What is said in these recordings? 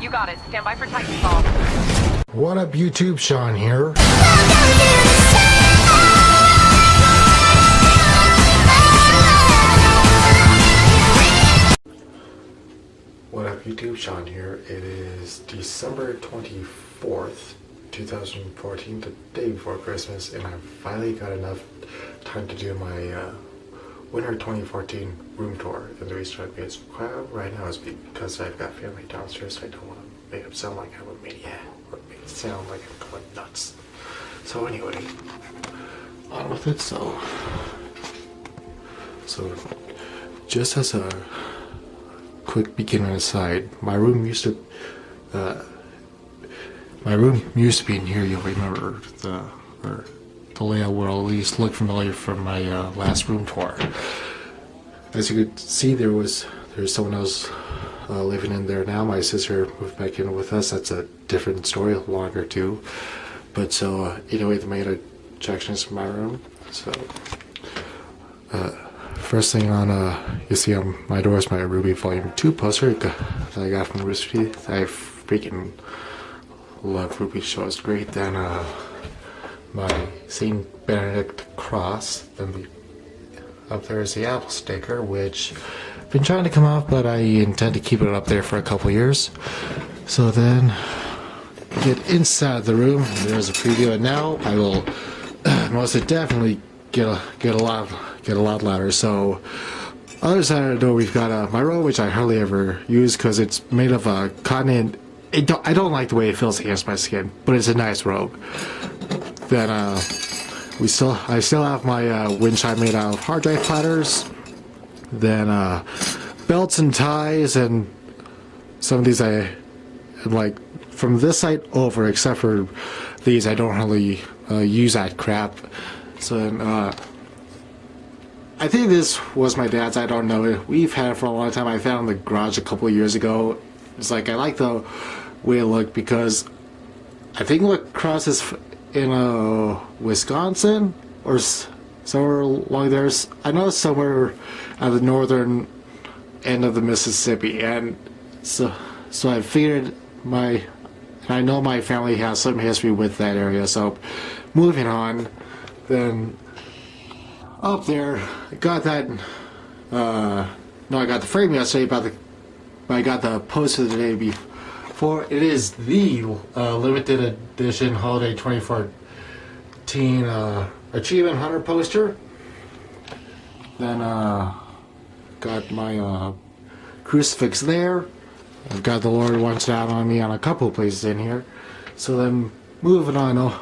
You got it. Stand by for Titanfall. What up, YouTube? Sean here. What up, YouTube? Sean here. It is December 24th, 2014, the day before Christmas, and I've finally got enough time to do my winter 2014 room tour. And the reason I'm being so quiet right now is because I've got family downstairs, so I don't want to make it sound like I'm a maniac or make it sound like I'm going nuts. So anyway, on with it. So just as a quick beginner aside, my room used to be in here. You'll remember the layout will at least look familiar from my last room tour. As you could see, there's someone else living in there now. My sister moved back in with us. That's a different story, longer too. But so anyway, they made objections to my room. So first thing on you see on my door is my RWBY Volume 2 poster that I got from Rooster Teeth. I freaking love RWBY show. It's great. Then my St. Benedict cross. Then up there is the Apple sticker, which I've been trying to come off, but I intend to keep it up there for a couple years. So then get inside the room. There's a preview, and now I will most definitely get a lot louder. So other side of the door, we've got my robe, which I hardly ever use because it's made of cotton. And I don't like the way it feels against my skin, but it's a nice robe. Then I still have my wind chime made out of hard drive platters. Then belts and ties, and some of these I like from this side over, except for these I don't really use that crap. So then, I think this was my dad's. I don't know. We've had it for a long time. I found it in the garage a couple of years ago. It's like I like the way it looked because I think lacrosse is in Wisconsin or somewhere along there. I know somewhere at the northern end of the Mississippi, and so I figured I know my family has some history with that area. So moving on, then up there I got that. I got the frame yesterday, but I got the poster the day before. It is the limited edition holiday 2014 Achievement Hunter poster. Then got my crucifix there. I've got the Lord Wants Down on Me on a couple places in here. So then moving on over.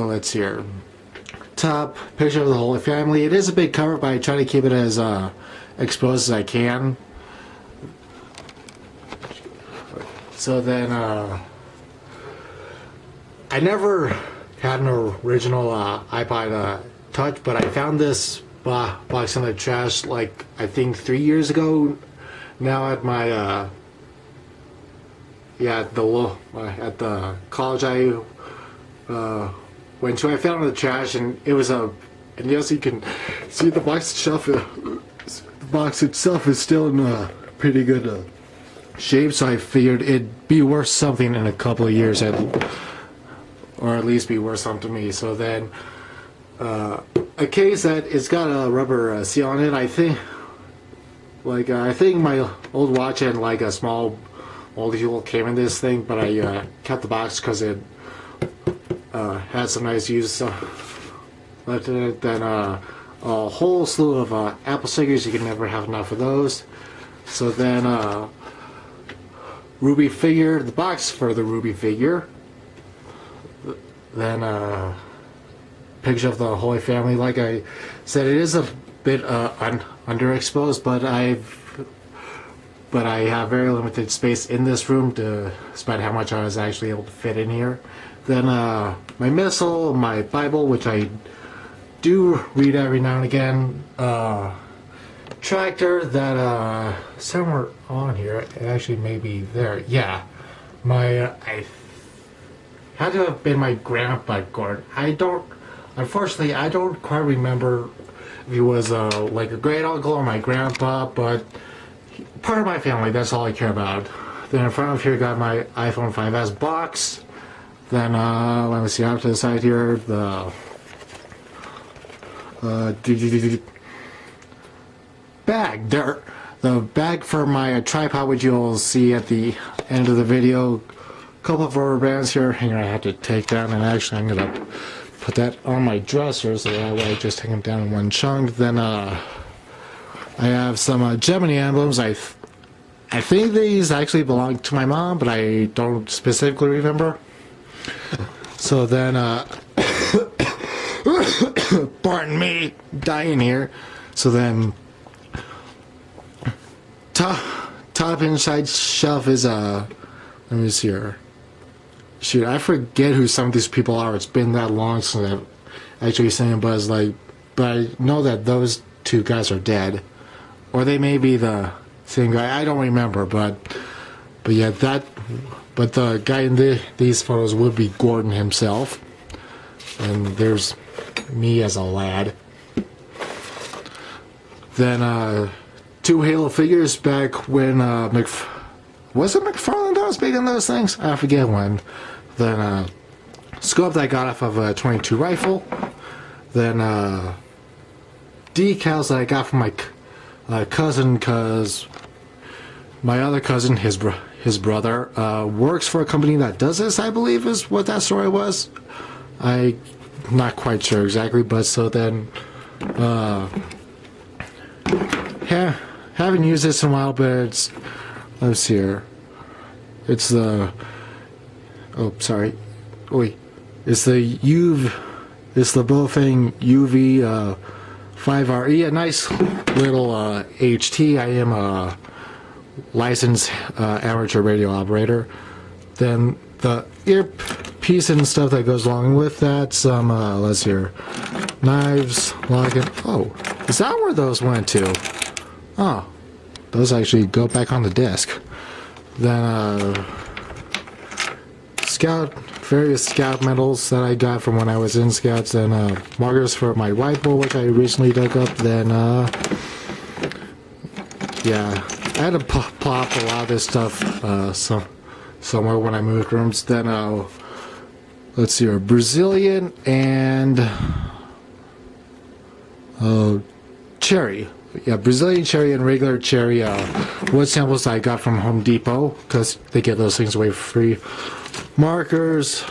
Let's see here. Top picture of the Holy Family. It is a big cover, but I try to keep it as exposed as I can. So then I never had an original iPod Touch, but I found this box in the trash like I think 3 years ago now at my at the college I went to. I found it in the trash, and it was and yes, you can see the box itself. The box itself is still in pretty good shape, so I figured it'd be worth something in a couple of years, or at least be worth something to me. So then a case that it's got a rubber seal on it. I think my old watch had like a small module came in this thing, but I kept the box because it had some nice use left in it. Then a whole slew of Apple stickers. You can never have enough of those. So then RWBY figure, the box for the RWBY figure. Then picture of the Holy Family. Like I said, it is a bit underexposed, but I have very limited space in this room despite how much I was actually able to fit in here. Then my missal, my Bible, which I do read every now and again. Tractor that somewhere on here, it actually may be there. Yeah, I had to have been my grandpa Gordon. Unfortunately, I don't quite remember if he was like a great uncle or my grandpa, but part of my family. That's all I care about. Then in front of here, got my iPhone 5S box. Then let me see, off to the side here, the bag. There, the bag for my tripod, which you'll see at the end of the video. A couple of rubber bands here. Hang on, I have to take down, and actually I'm gonna put that on my dresser so that way I just take them down in one chunk. Then I have some Gemini emblems. I think these actually belong to my mom, but I don't specifically remember. So then, pardon me, dying here. So then, top inside shelf is let me see here. Shoot, I forget who some of these people are. It's been that long since I've actually seen them, but I know that those two guys are dead, or they may be the same guy. I don't remember, but yeah, but the guy in these photos would be Gordon himself, and there's me as a lad. Then 2 Halo figures back when was it McFarlane that was making those things? I forget when. Then scope that I got off of a 22 rifle. Then decals that I got from my cousin, cause my other cousin, his brother, works for a company that does this, I believe is what that story was. I'm not quite sure exactly, but so then haven't used this in a while, but it's, let's see here. It's the, oh, sorry. Wait. It's the Baofeng UV 5RE, a nice little HT. I am a licensed amateur radio operator. Then the earpiece and stuff that goes along with that, some, let's see here, knives, login. Oh, is that where those went to? Oh, those actually go back on the disc. Then various scout medals that I got from when I was in scouts, and markers for my whiteboard, which I recently dug up. Then yeah, I had to plop a lot of this stuff somewhere when I moved rooms. Then let's see, a Brazilian and cherry. Yeah, Brazilian cherry and regular cherry wood samples I got from Home Depot, because they get those things away for free. Markers,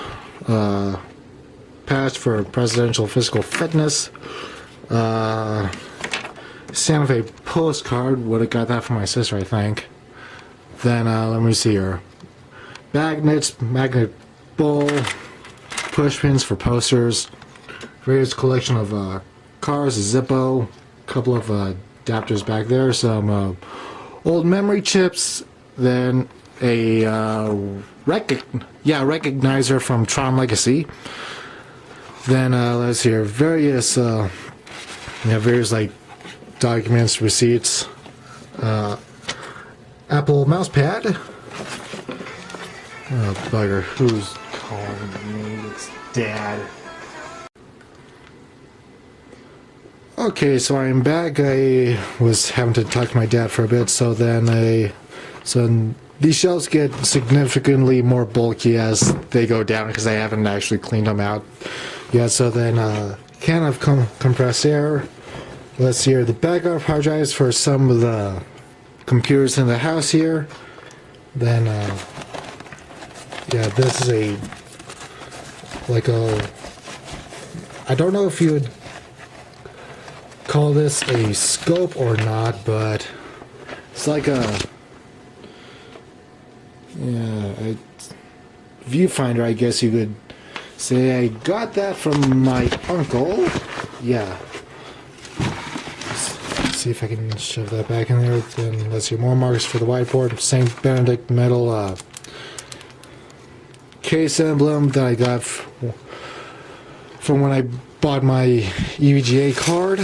patch for presidential physical fitness, Santa Fe postcard, would have got that from my sister, I think. Then let me see here, magnets, magnet bowl, push pins for posters, various collection of cars, a Zippo, couple of adapters back there, some old memory chips, then a recognizer from Tron Legacy. Then let's see here, various like documents, receipts, Apple mouse pad. Oh bugger, who's calling me? It's Dad. Okay, so I'm back. I was having to talk to my dad for a bit, so then these shelves get significantly more bulky as they go down because I haven't actually cleaned them out yet. So then can of compressed air. Let's see here, the backup hard drives for some of the computers in the house here. Then yeah, this is I don't know if you would call this a scope or not, but it's like a viewfinder, I guess you could say. I got that from my uncle. Yeah. Let's see if I can shove that back in there. Then let's see, more markers for the whiteboard. St. Benedict metal case emblem that I got from when I bought my EVGA card.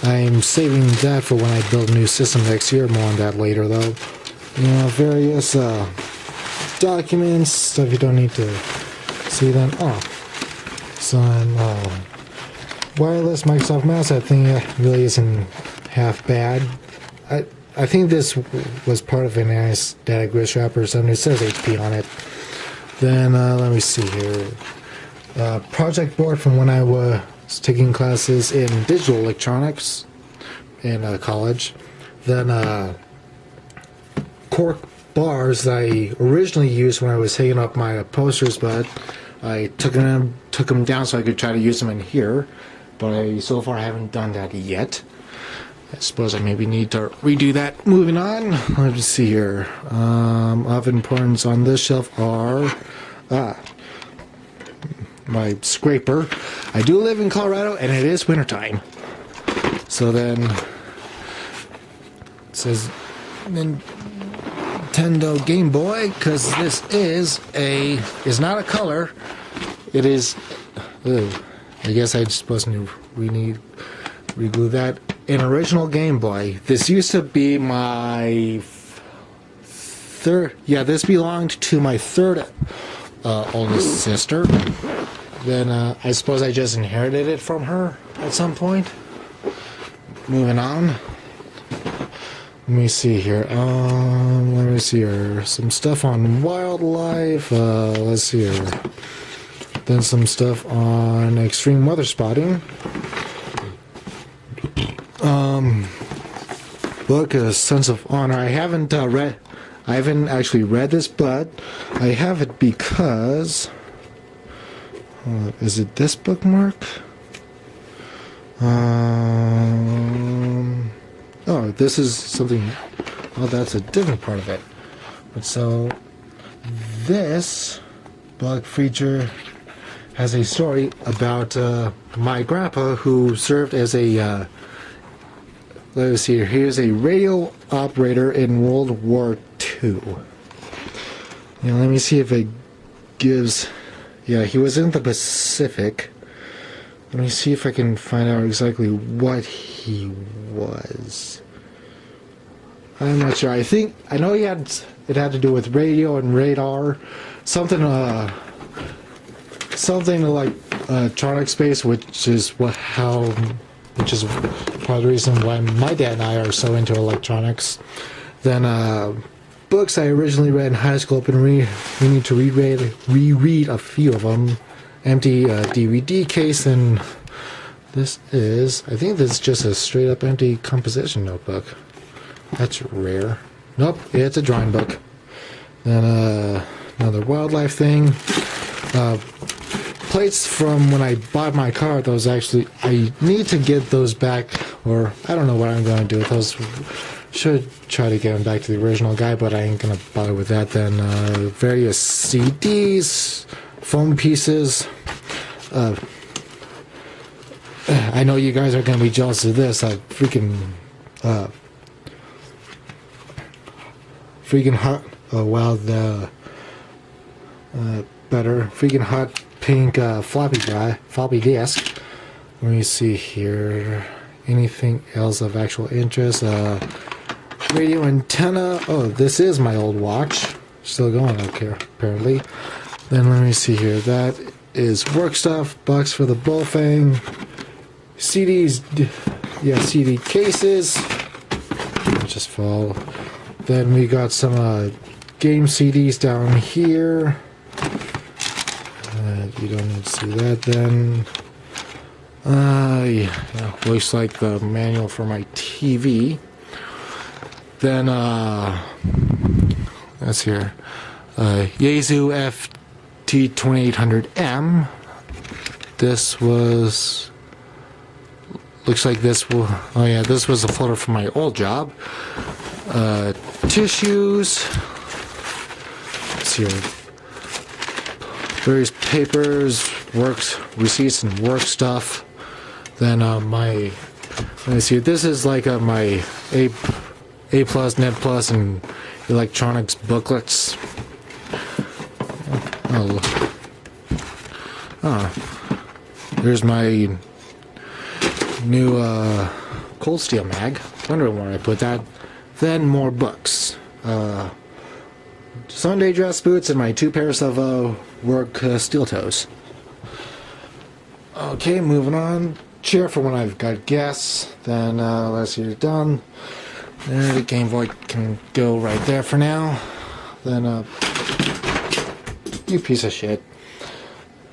I'm saving that for when I build a new system next year. More on that later, though. Various documents, stuff you don't need to see. Then some wireless Microsoft mouse. That thing really isn't half bad. I think this was part of an anesthetic wrist wrap or something. It says HP on it. Then let me see here. Project board from when I was taking classes in digital electronics in college. Then cork bars that I originally used when I was hanging up my posters, but I took them down so I could try to use them in here. But I so far haven't done that yet. I suppose I maybe need to redo that. Moving on, let's see here. Of importance on this shelf are my scraper. I do live in Colorado and it is wintertime. So then it says Nintendo Game Boy, because this is not a color. It is. I guess I'm supposed to reglue that. An original Game Boy. This used to be my third. Yeah, this belonged to my third oldest sister. Then I suppose I just inherited it from her at some point. Moving on. Let me see here. Let me see here. Some stuff on wildlife. Let's see here. Then some stuff on extreme weather spotting. Book A Sense of Honor. I haven't actually read this, but I have it because is it this bookmark? Oh, this is something. Oh, that's a different part of it. But so this book feature has a story about my grandpa who served as a let's see here. He was a radio operator in World War II. Now, let me see if it gives. Yeah, he was in the Pacific. Let me see if I can find out exactly what he was. I'm not sure. I know it had to do with radio and radar, something like electronic space, which is part of the reason why my dad and I are so into electronics. Then books I originally read in high school, and we need to reread a few of them. Empty DVD case, and I think this is just a straight up empty composition notebook. That's rare. Nope, it's a drawing book. Then another wildlife thing. Plates from when I bought my car. Those actually, I need to get those back, or I don't know what I'm going to do with those. Should try to get them back to the original guy, but I ain't going to bother with that. Then various CDs, foam pieces. I know you guys are going to be jealous of this. Freaking hot. Oh wow, the better freaking hot pink floppy disk. Let me see here. Anything else of actual interest? Radio antenna. Oh, this is my old watch. Still going okay, apparently. Then let me see here. That is work stuff. Box for the Bullfang. CDs. Yeah, CD cases. Just fall. Then we got some game CDs down here. You don't need to see that then. Yeah, looks like the manual for my TV. Then, that's here. Yaesu FT2800M. This was. Looks like this will. Oh, yeah, this was a folder from my old job. Tissues. Let's see here. Various papers, works, receipts, and work stuff. Then let me see. This is like my A plus, Net plus, and electronics booklets. Here's my new Cold Steel mag. Wondering where I put that. Then more books. Sunday dress boots and my 2 pairs of work steel toes. Okay, moving on. Chair for when I've got guests. Then let's see, done. There, the Game Boy can go right there for now. Then, you piece of shit.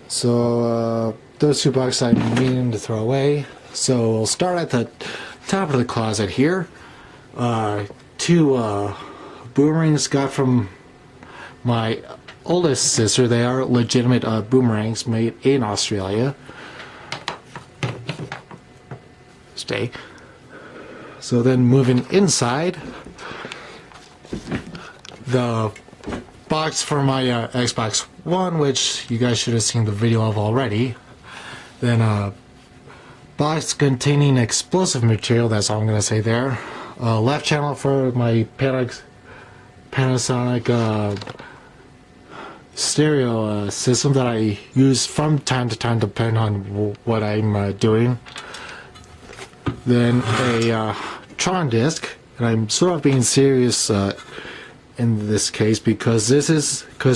So, those 2 bucks I'm meaning to throw away. So, we'll start at the top of the closet here. 2 boomerangs got from my oldest sister. They are legitimate boomerangs made in Australia. Stay. So then moving inside, the box for my Xbox One, which you guys should have seen the video of already. Then a box containing explosive material, that's all I'm going to say there. Left channel for my Panasonic stereo system that I use from time to time depending on what I'm doing. Then a Tron disc, and I'm sort of being serious in this case because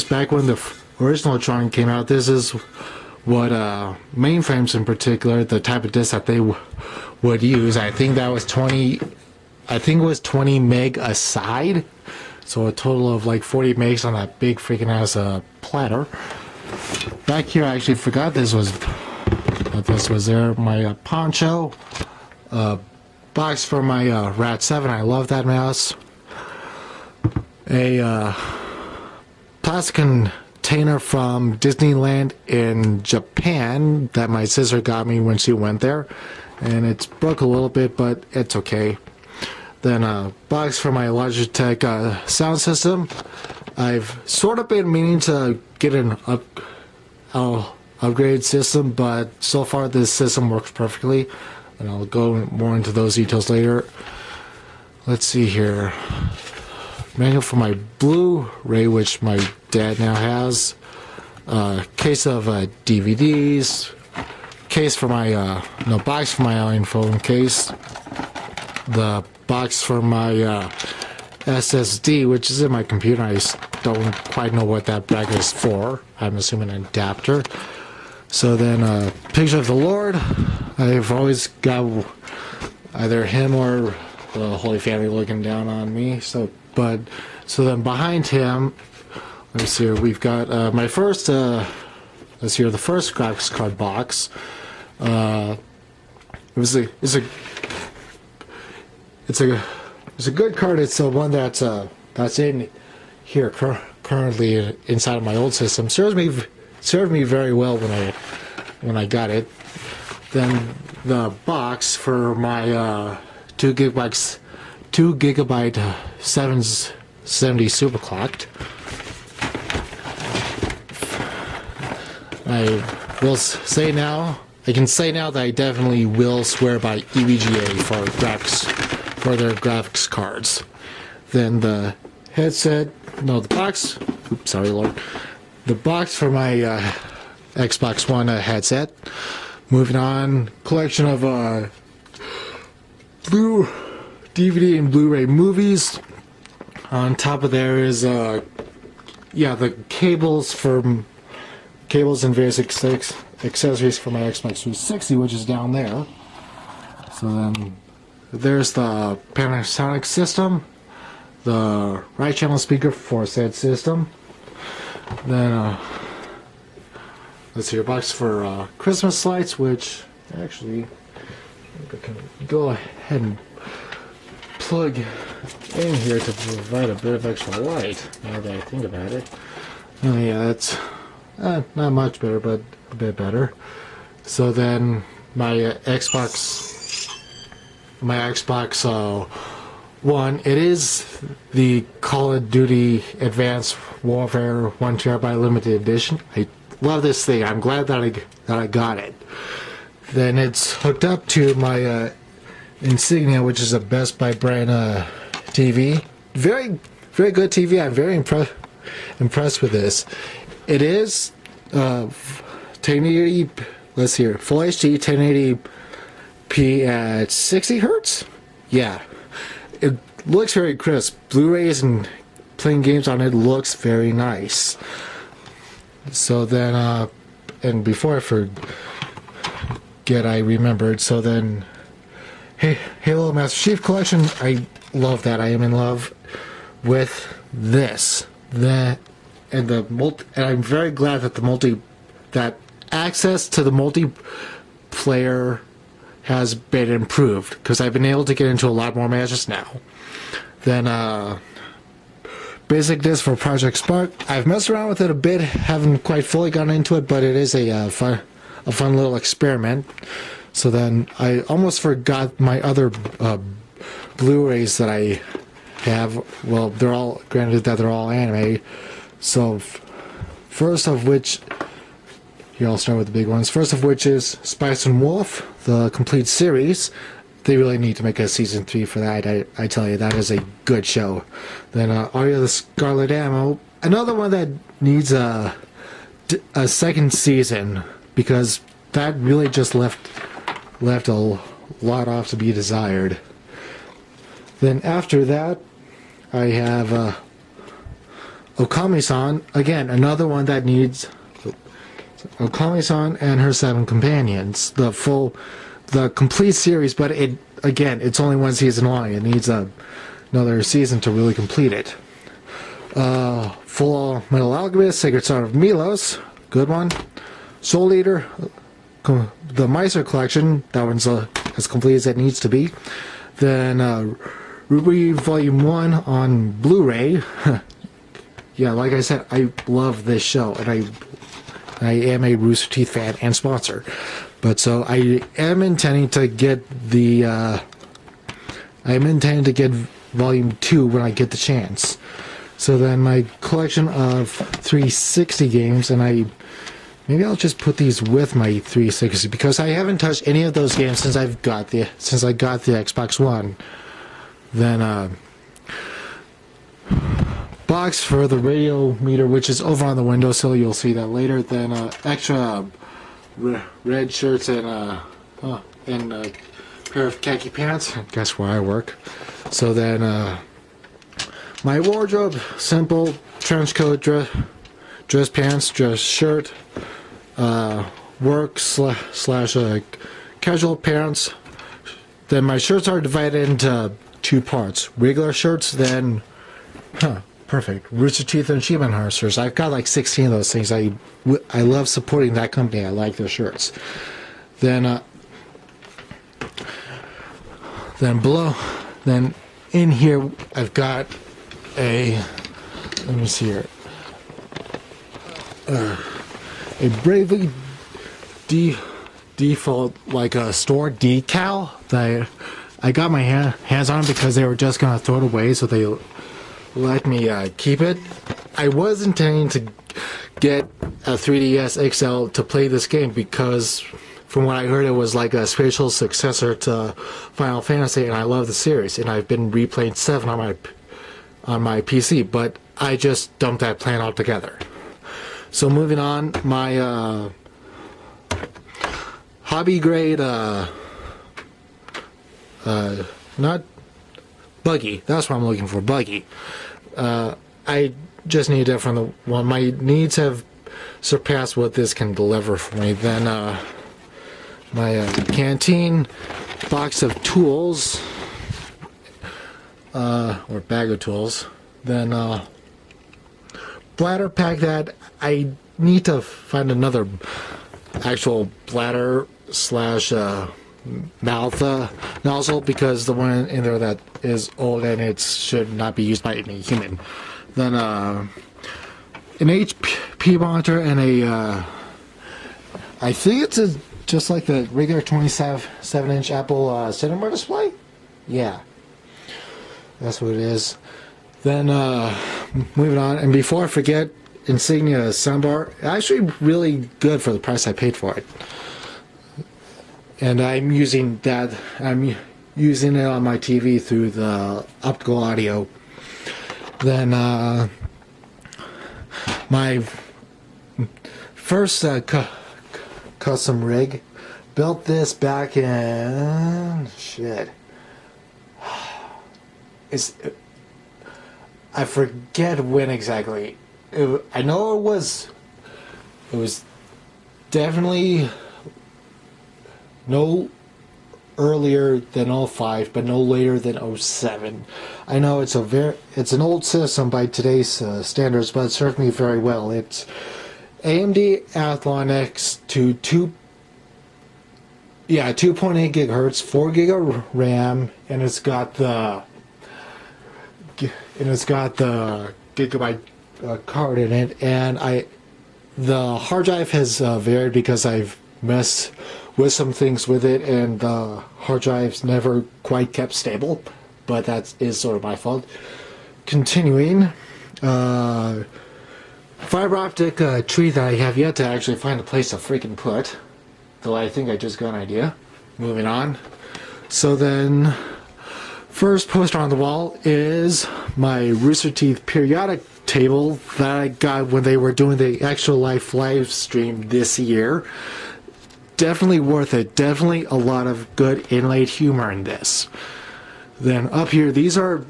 back when the original Tron came out, this is what mainframes in particular, the type of disc that they would use. I think that was 20 meg a side, so a total of like 40 megs on that big freaking ass platter. Back here, I actually forgot this was there. My Poncho box for my Rat 7. I love that mouse. A plastic container from Disneyland in Japan that my sister got me when she went there, and it's broke a little bit, but it's okay. Then a box for my Logitech sound system. I've sort of been meaning to get an upgrade system, but so far this system works perfectly, and I'll go more into those details later. Let's see here. Manual for my Blu-ray, which my dad now has. Case of DVDs. Case for my box for my iPhone case. The box for my SSD, which is in my computer. I just don't quite know what that bracket is for. I'm assuming an adapter. So then a picture of the Lord. I've always got either him or the Holy Family looking down on me. So then behind him, let's see here, we've got my first, let's see here, the first graphics card box. It's a good card. It's the one that's in here currently inside of my old system. Served me very well when I got it. Then the box for my 2 gigabyte 770 superclocked. I can say now that I definitely will swear by EVGA for their graphics cards. Then the headset, the box. Oops, sorry, Lord. The box for my Xbox One headset. Moving on, collection of DVD and Blu-ray movies. On top of there is the cables and various accessories for my Xbox 360, which is down there. So then there's the Panasonic system, the right channel speaker for said system. Then let's see, a box for Christmas lights, which actually I can go ahead and plug in here to provide a bit of extra light, now that I think about it. Oh yeah, that's not much better, but a bit better. So then my Xbox One, it is the Call of Duty Advanced Warfare 1 TB limited edition. I love this thing. I'm glad that I got it. Then it's hooked up to my Insignia, which is a Best Buy brand TV. Very, very good TV. I'm very impressed with this. It is 1080. Let's see here, Full HD 1080p at 60 hertz. Yeah, it looks very crisp. Blu-rays and playing games on it looks very nice. So then, and before I forget, I remembered. So then, Halo Master Chief Collection. I love that. I am in love with this. That and and I'm very glad that that access to the multiplayer has been improved, because I've been able to get into a lot more matches now. Then basic disc for Project Spark. I've messed around with it a bit, haven't quite fully gotten into it, but it is a fun little experiment. So then I almost forgot my other Blu-rays that I have. Well, they're all anime. So first of which, here I'll start with the big ones. First of which is Spice and Wolf, the complete series. They really need to make a season 3 for that. I tell you, that is a good show. Then Arya the Scarlet Ammo, another one that needs a second season, because that really just left a lot off to be desired. Then after that, I have Okami-san, again, another one that needs Okami-san and her 7 companions, the complete series, but it's only one season long. It needs another season to really complete it. Full Metal Alchemist, Sacred Son of Milos, good one. Soul Eater, the Meister collection, that one's as complete as it needs to be. Then Ruby Volume 1 on Blu-ray. Yeah, like I said, I love this show, and I am a Rooster Teeth fan and sponsor. But so I am intending to get Volume 2 when I get the chance. So then my collection of 360 games, and maybe I'll just put these with my 360, because I haven't touched any of those games since I got the Xbox One. Then box for the radio meter, which is over on the windowsill. You'll see that later. Then extra red shirts and a pair of khaki pants. Guess where I work. So then my wardrobe, simple trench coat, dress pants, dress shirt, work slash casual pants. Then my shirts are divided into 2 parts. Regular shirts, then perfect. Rooster Teeth and Achievement Hunters. I've got like 16 of those things. I love supporting that company. I like their shirts. Then in here I've got let me see here. A Bravely Default, like a store decal that I got my hands on because they were just gonna throw it away, so they let me keep it. I was intending to get a 3DS XL to play this game, because from what I heard, it was like a spiritual successor to Final Fantasy, and I love the series, and I've been replaying 7 on my PC, but I just dumped that plan altogether. So moving on, my hobby grade not buggy, that's what I'm looking for, buggy. I just need it from the one. My needs have surpassed what this can deliver for me. Then my canteen box of tools, or bag of tools. Then bladder pack that I need to find another actual bladder slash mouth nozzle, because the one in there that is old and it should not be used by any human. Then an HP monitor and I think it's just like the regular 27-inch Apple cinema display. Yeah, that's what it is. Then moving on, and before I forget, Insignia soundbar, actually really good for the price I paid for it. And I'm using that. I'm using it on my TV through the optical audio. Then my first custom rig, built this back in I forget when exactly. I know it was definitely no earlier than '05, but no later than '07. I know it's an old system by today's standards, but it served me very well. It's AMD Athlon X to 2.8 gigahertz, 4 gig of RAM, and it's got the gigabyte card in it. And the hard drive has varied because I've messed with some things with it, and the hard drive's never quite kept stable. But that is sort of my fault. Continuing, fiber optic tree that I have yet to actually find a place to freaking put. Though I think I just got an idea. Moving on. So then, first poster on the wall is my Rooster Teeth periodic table that I got when they were doing the Extra Life live stream this year. Definitely worth it. Definitely a lot of good inlaid humor in this. Then up here, these two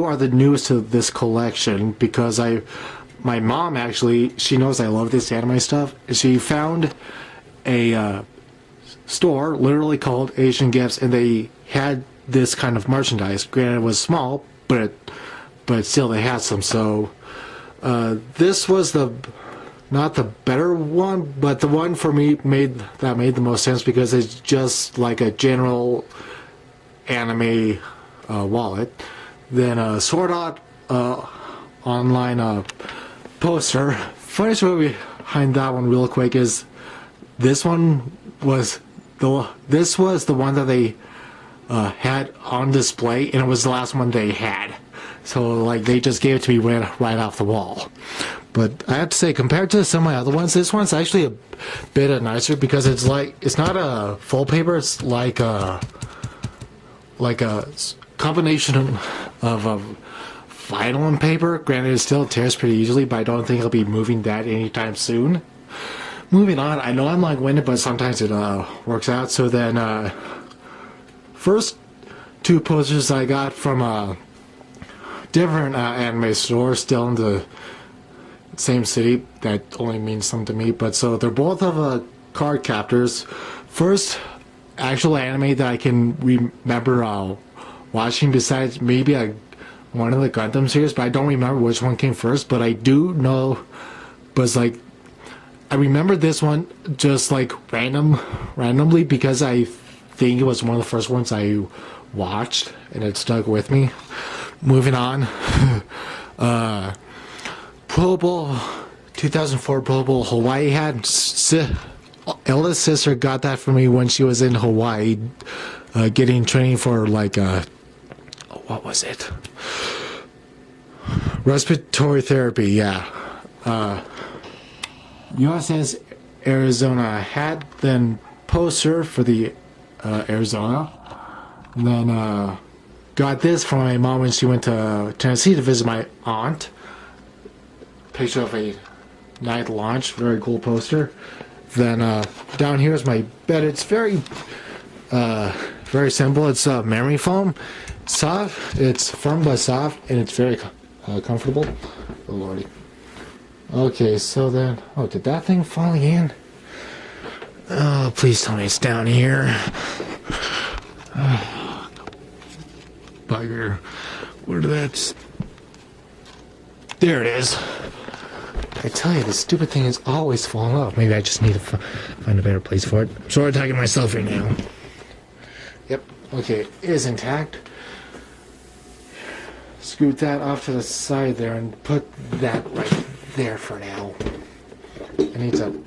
are the newest to this collection because my mom actually, she knows I love this anime stuff. She found a store literally called Asian Gifts, and they had this kind of merchandise. Granted, it was small, but still they had some. So this was not the better one, but the one for me made the most sense because it's just like a general anime wallet. Then Sword Art online poster. Funny story behind that one real quick is this was the one that they had on display, and it was the last one they had. So like they just gave it to me right off the wall. But I have to say, compared to some of my other ones, this one's actually a bit nicer because it's not a full paper. It's like a combination of vinyl and paper. Granted, it still tears pretty easily, but I don't think I'll be moving that anytime soon. Moving on, I know I'm long-winded, but sometimes it works out. So then, first two posters I got from different anime stores, still in the same city. That only means something to me. But so they're both of card captors. First actual anime that I can remember watching, besides maybe one of the Gundam series, but I don't remember which one came first. But I do know, was like, I remember this one just like randomly because I think it was one of the first ones I watched, and it stuck with me. Moving on, Pro Bowl 2004 Pro Bowl Hawaii had eldest sister got that for me when she was in Hawaii, getting training for like what was it? Respiratory therapy, yeah. USS Arizona had then poster for the Arizona, and then got this from my mom when she went to Tennessee to visit my aunt. Picture of a night launch, very cool poster. Then down here is my bed. It's very simple. It's memory foam, soft. It's firm but soft, and it's very comfortable. Oh lordy. Okay, so then, did that thing fall in? Oh, please tell me it's down here. Bugger. Where did that? There it is. I tell you, this stupid thing is always falling off. Maybe I just need to find a better place for it. I'm sort of talking to myself right now. Yep. Okay, it is intact. Scoot that off to the side there and put that right there for now. I need to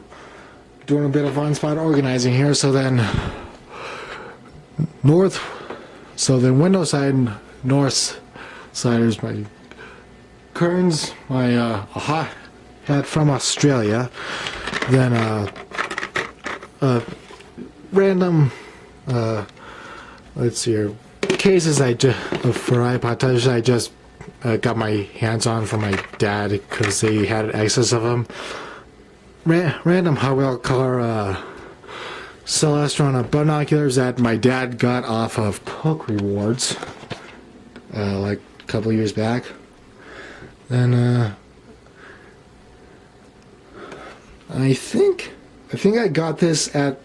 doing a bit of on-spot organizing here. So then window side, north side is my curtains, my hot hat from Australia, then random let's see here, cases for iPod Touch I just got my hands on from my dad because they had excess of them. Random Howell color Celestron binoculars that my dad got off of Cook Rewards like a couple years back. Then I think I got this at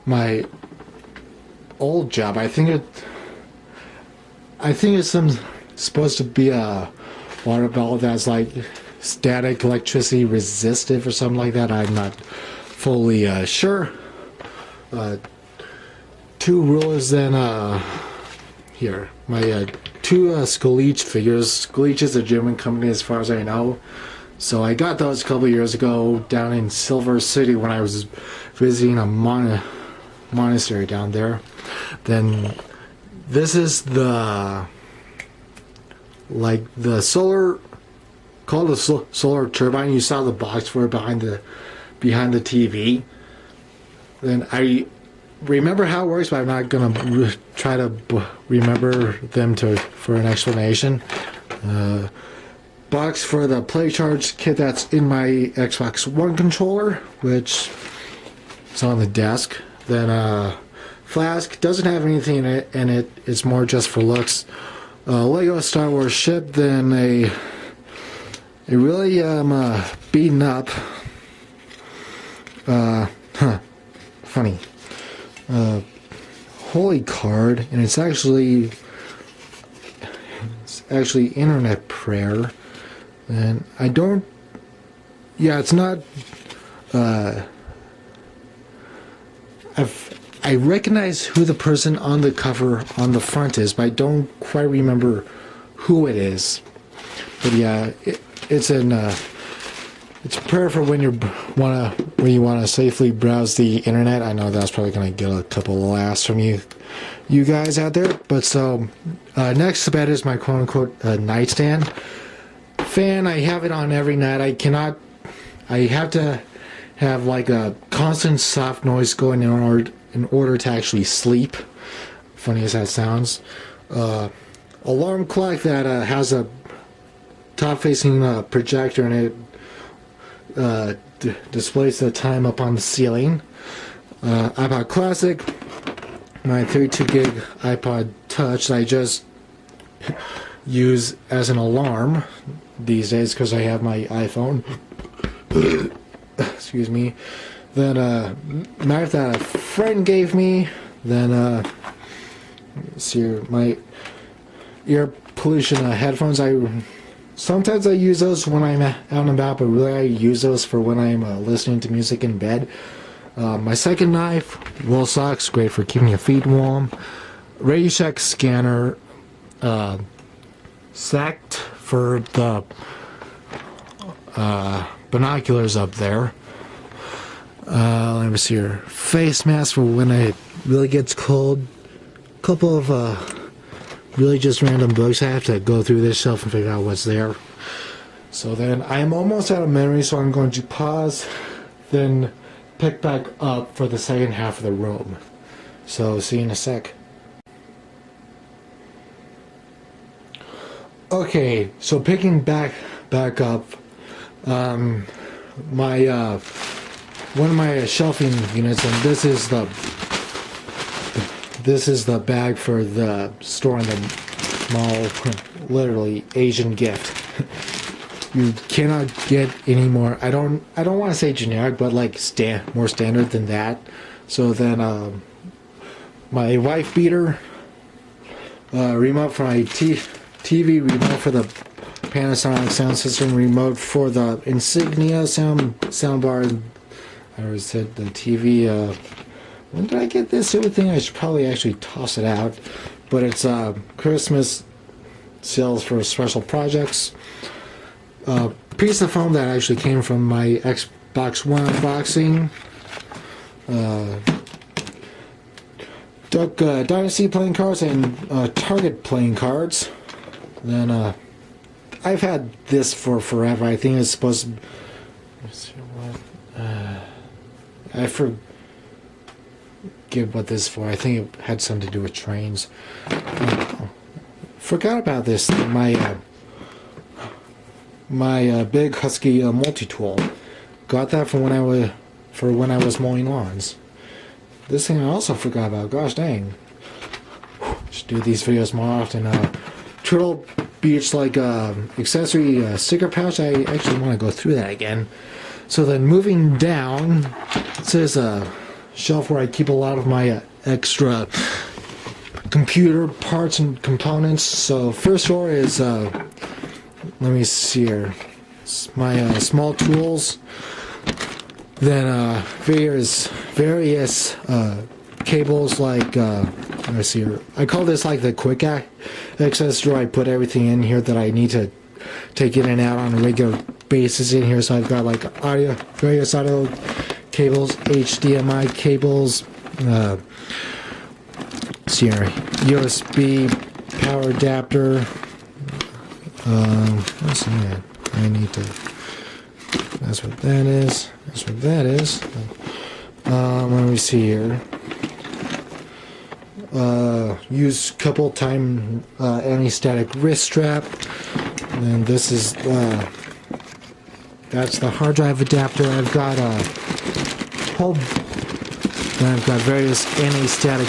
my old job. I think it's supposed to be a water bottle that's like static electricity resistive or something like that. I'm not fully sure. 2 rulers, then here my 2 Skolich figures. Skolich is a German company as far as I know, so I got those a couple years ago down in Silver City when I was visiting a monastery down there. Then this is the solar, called the solar turbine. You saw the box for it behind the TV. Then I remember how it works, but I'm not gonna try to remember them for an explanation. Box for the Play Charge kit that's in my Xbox One controller, which is on the desk. Then flask doesn't have anything in it. It's more just for looks. Lego Star Wars ship. Then a really beaten up. Funny. Holy card, and it's actually internet prayer, and I don't. Yeah, it's not. I recognize who the person on the cover on the front is, but I don't quite remember who it is. But yeah, it's a prayer for when you wanna safely browse the internet. I know that's probably gonna get a couple of laughs from you guys out there. But so next to bed is my quote unquote nightstand fan. I have it on every night. I have to have like a constant soft noise going in order to actually sleep. Funny as that sounds. Alarm clock that has a top-facing projector, and it displays the time up on the ceiling. iPod Classic, my 32 gig iPod Touch that I just use as an alarm these days because I have my iPhone. Excuse me. Then knife that a friend gave me. Then let's see here, my ear pollution headphones. Sometimes I use those when I'm out and about, but really I use those for when I'm listening to music in bed. My second knife, wool socks, great for keeping your feet warm. Radio Shack scanner, SACT for the binoculars up there. Let me see here. Face mask for when it really gets cold. Couple of really just random books. I have to go through this shelf and figure out what's there. So then I am almost out of memory, so I'm going to pause, then pick back up for the second half of the room. So see you in a sec. Okay, so picking back up, my one of my shelving units, and this is the bag for the store in the mall. Literally Asian gift. You cannot get any more. I don't want to say generic, but like more standard than that. So then my wife beater, remote for my TV, remote for the Panasonic sound system, remote for the Insignia soundbar. I already said the TV. When did I get this stupid thing? I should probably actually toss it out. But it's Christmas sales for special projects. Piece of foam that actually came from my Xbox One unboxing. Duck Dynasty playing cards and Target playing cards. Then I've had this for forever. I think it's supposed to. Let's see what. I forget what this is for. I think it had something to do with trains. Forgot about this. My big Husky multi-tool. Got that from when I was mowing lawns. This thing I also forgot about. Gosh dang. Should do these videos more often. Turtle Beach accessory sticker pouch. I actually want to go through that again. So then moving down, it says shelf where I keep a lot of my extra computer parts and components. So first drawer is let me see here, it's my small tools. Then various cables, like let me see here. I call this like the quick access drawer. I put everything in here that I need to take in and out on a regular basis in here. So I've got like various audio cables, HDMI cables, see here, USB power adapter. What's that? I need to. That's what that is. That's what that is. Let me see here. Use couple time anti-static wrist strap. And then this is that's the hard drive adapter. I've got Then I've got various anti-static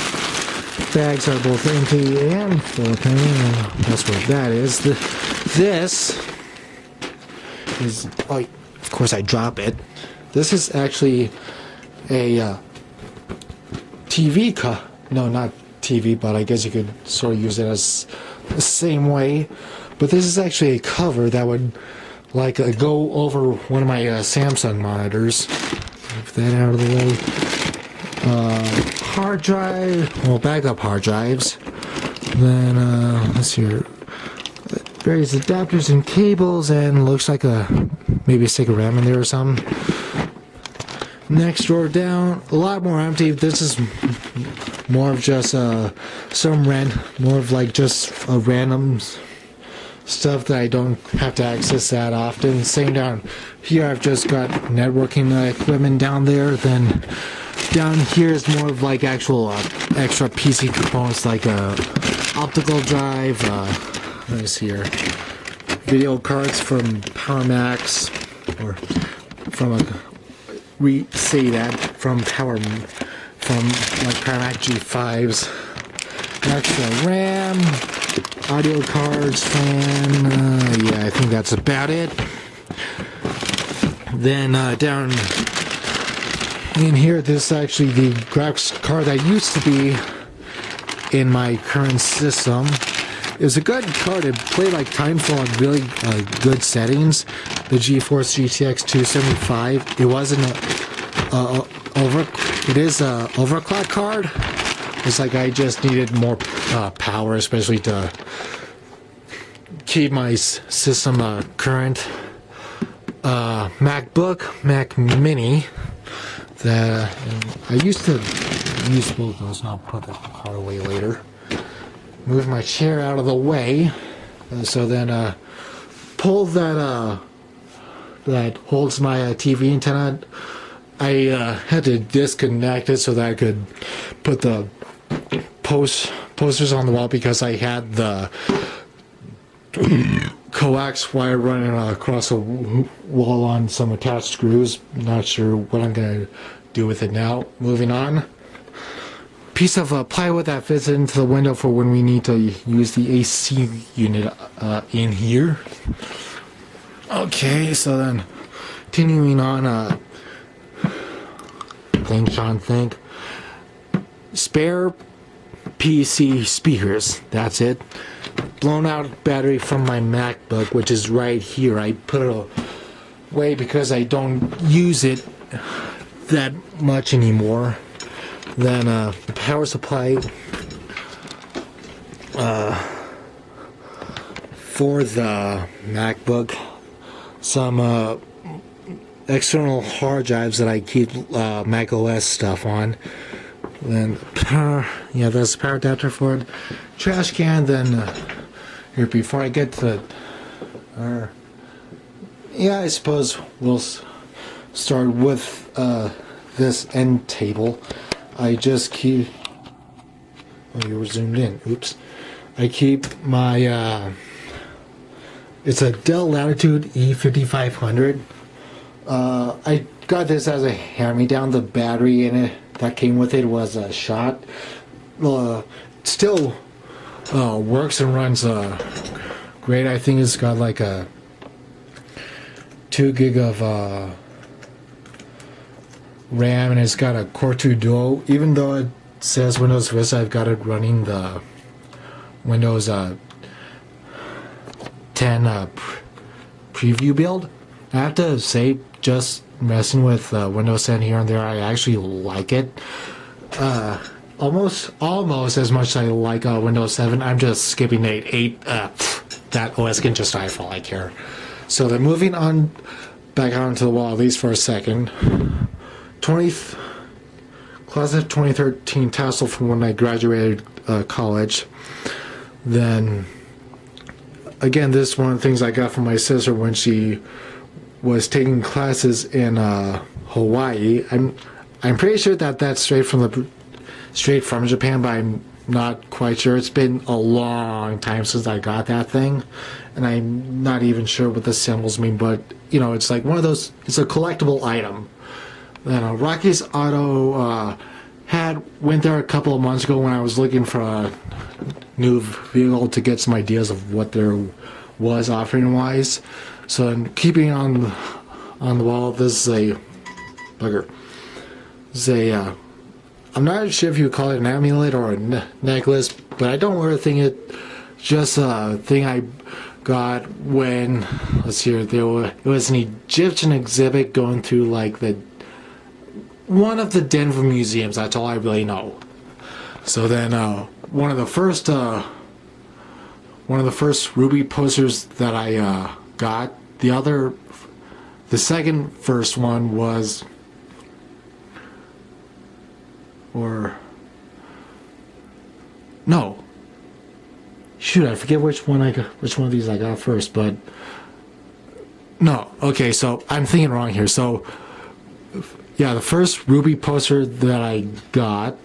bags are both empty and full. That's what that is. This is, oh, of course I drop it. This is actually a TV no, not TV, but I guess you could sort of use it as the same way. But this is actually a cover that would like go over one of my Samsung monitors. Move that out of the way. Hard drive, well, backup hard drives. Then let's see here, various adapters and cables, and looks like maybe a stick of RAM in there or something. Next drawer down, a lot more empty. This is more of just more of like just a random stuff that I don't have to access that often. Same down here, I've just got networking equipment down there. Then down here is more of like actual extra PC components, like a optical drive. Let me see here, video cards from PowerMax, or from from like PowerMac G5s. Extra RAM, audio cards, fan. Yeah, I think that's about it. Then down in here, this is actually the graphics card that used to be in my current system. It was a good card. It played like Timefall on really good settings. The GeForce GTX 275. It wasn't it is a overclock card. It's like I just needed more power, especially to keep my system current. Mac Mini that I used to use both of those, and I'll put the card away later. Move my chair out of the way, so then pull that that holds my TV antenna. I had to disconnect it so that I could put the posters on the wall, because I had the coax wire running across a wall on some attached screws. Not sure what I'm gonna do with it now. Moving on. Piece of plywood that fits into the window for when we need to use the AC unit in here. Okay, so then continuing on. Think. Spare PC speakers. That's it. Blown out battery from my MacBook, which is right here. I put it away because I don't use it that much anymore. Then the power supply for the MacBook. Some external hard drives that I keep Mac OS stuff on. Then yeah, there's a power adapter for it. Trash can. Then here, before I get to yeah, I suppose we'll start with this end table. I just keep, oh, you were zoomed in, oops. I keep my it's a Dell Latitude E5500. I got this as a hand-me-down. The battery in it that came with it was a shot. Still works and runs great. I think it's got like a 2 gig of RAM, and it's got a Core 2 Duo. Even though it says Windows Vista, I've got it running the Windows 10 preview build. I have to say, just messing with Windows 10 here and there, I actually like it. Almost as much as I like Windows 7. I'm just skipping 8. That OS can just die for all I care. So then moving on back onto the wall, at least for a second. Class of 2013 tassel from when I graduated college. Then again, this is one of the things I got from my sister when she was taking classes in Hawaii. I'm pretty sure that that's straight from Japan, but I'm not quite sure. It's been a long time since I got that thing, and I'm not even sure what the symbols mean. But you know, it's like one of those. It's a collectible item. Then Rocky's Auto went there a couple of months ago when I was looking for a new vehicle to get some ideas of what there was offering wise. So in keeping on the wall, this is a bugger. This is a I'm not sure if you would call it an amulet or a necklace, but I don't wear a thing. It just a thing I got when, let's see here, it was an Egyptian exhibit going through like one of the Denver museums. That's all I really know. So then one of the first Ruby posters that I got. The second first one was, no. Shoot, I forget which one of these I got first, but no. Okay, so I'm thinking wrong here. So yeah, the first Ruby poster that I got,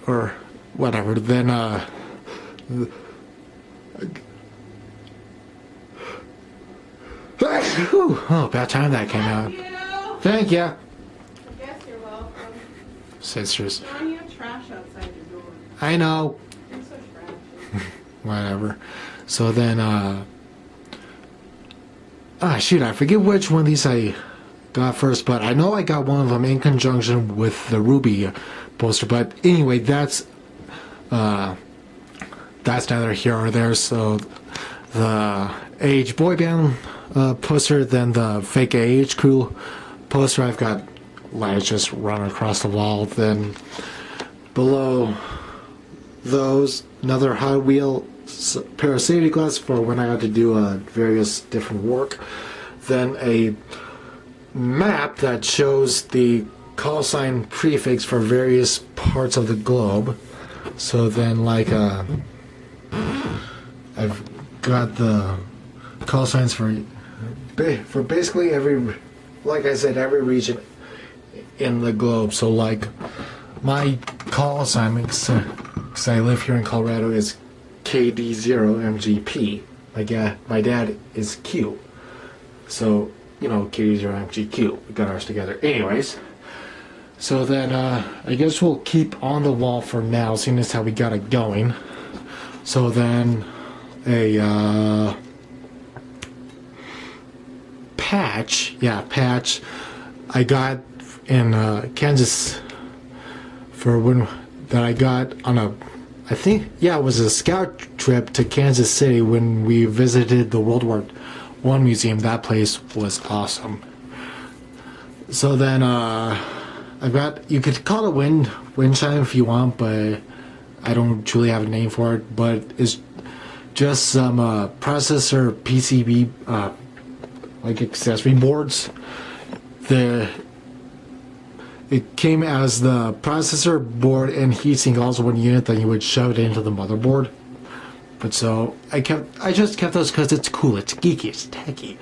or whatever, then oh, about time that came out. Thank you. Yes, you're welcome. Sisters. John, you have trash outside your door. I know. You're so trashy. Whatever. So then, shoot, I forget which one of these I got first, but I know I got one of them in conjunction with the Ruby poster. But anyway, that's neither here or there. So the Age boy band poster, then the fake AH crew poster. I've got lights just run across the wall. Then below those, another Hot Wheel pair of safety glasses for when I had to do various different work. Then a map that shows the call sign prefix for various parts of the globe. So then, like, I've got the call signs for basically every, like I said, every region in the globe. So like my call sign, because I live here in Colorado, is KD0MGP. My dad is Q. So, you know, KD0MGQ. We got ours together. Anyways, so then I guess we'll keep on the wall for now, seeing as how we got it going. So then a patch I got in Kansas for when that I got on a, I think, yeah, it was a scout trip to Kansas City when we visited the World War I museum. That place was awesome. So then I've got, you could call it wind chime if you want, but I don't truly have a name for it. But it's just some processor PCB like accessory boards. It came as the processor board and heatsink, also one unit that you would shove it into the motherboard. But so I just kept those because it's cool, it's geeky, it's techy.